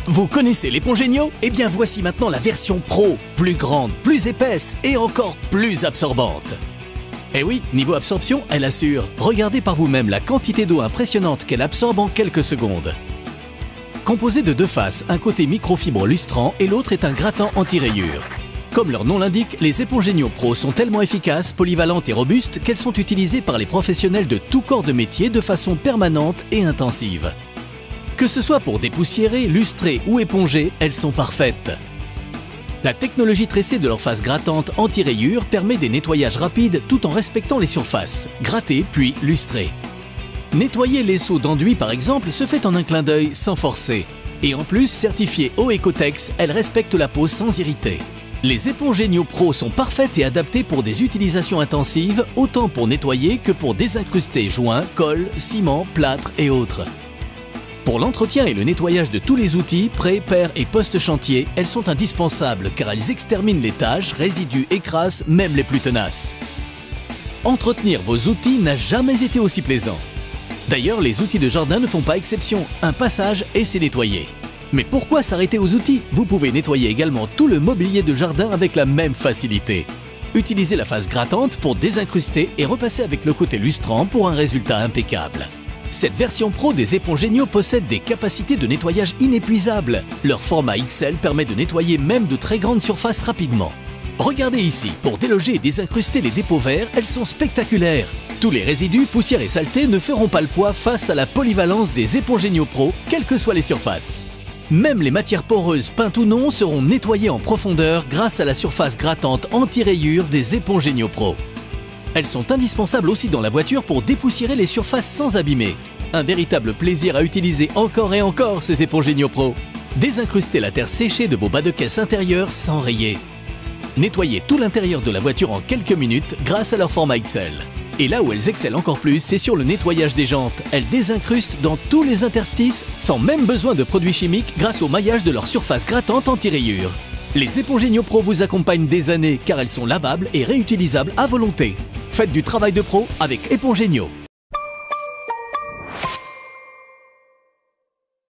Vous connaissez l'éponge Genio? Eh bien voici maintenant la version Pro, plus grande, plus épaisse et encore plus absorbante. Eh oui, niveau absorption, elle assure. Regardez par vous-même la quantité d'eau impressionnante qu'elle absorbe en quelques secondes. Composée de deux faces, un côté microfibre lustrant et l'autre est un grattant anti-rayures. Comme leur nom l'indique, les éponges Genio Pro sont tellement efficaces, polyvalentes et robustes qu'elles sont utilisées par les professionnels de tout corps de métier de façon permanente et intensive. Que ce soit pour dépoussiérer, lustrer ou éponger, elles sont parfaites. La technologie tressée de leur face grattante anti-rayures permet des nettoyages rapides tout en respectant les surfaces, gratter puis lustrer. Nettoyer les seaux d'enduit par exemple se fait en un clin d'œil sans forcer. Et en plus, certifiée Ecotex, elles respectent la peau sans irriter. Les éponges Genio Pro sont parfaites et adaptées pour des utilisations intensives, autant pour nettoyer que pour désincruster joints, colle, ciment, plâtre et autres. Pour l'entretien et le nettoyage de tous les outils, pré, pair et post-chantier, elles sont indispensables car elles exterminent les taches, résidus et crasses, même les plus tenaces. Entretenir vos outils n'a jamais été aussi plaisant. D'ailleurs, les outils de jardin ne font pas exception, un passage et c'est nettoyé. Mais pourquoi s'arrêter aux outils? Vous pouvez nettoyer également tout le mobilier de jardin avec la même facilité. Utilisez la face grattante pour désincruster et repasser avec le côté lustrant pour un résultat impeccable. Cette version Pro des éponges Genio possède des capacités de nettoyage inépuisables. Leur format XL permet de nettoyer même de très grandes surfaces rapidement. Regardez ici, pour déloger et désincruster les dépôts verts, elles sont spectaculaires. Tous les résidus, poussières et saletés ne feront pas le poids face à la polyvalence des éponges Genio Pro, quelles que soient les surfaces. Même les matières poreuses peintes ou non seront nettoyées en profondeur grâce à la surface grattante anti-rayures des éponges Genio Pro. Elles sont indispensables aussi dans la voiture pour dépoussiérer les surfaces sans abîmer. Un véritable plaisir à utiliser encore et encore ces éponges Genio Pro. Désincrustez la terre séchée de vos bas de caisse intérieurs sans rayer. Nettoyez tout l'intérieur de la voiture en quelques minutes grâce à leur format XL. Et là où elles excellent encore plus, c'est sur le nettoyage des jantes. Elles désincrustent dans tous les interstices sans même besoin de produits chimiques grâce au maillage de leur surface grattante anti-rayures. Les éponges Genio Pro vous accompagnent des années car elles sont lavables et réutilisables à volonté. Faites du travail de pro avec éponges Genio.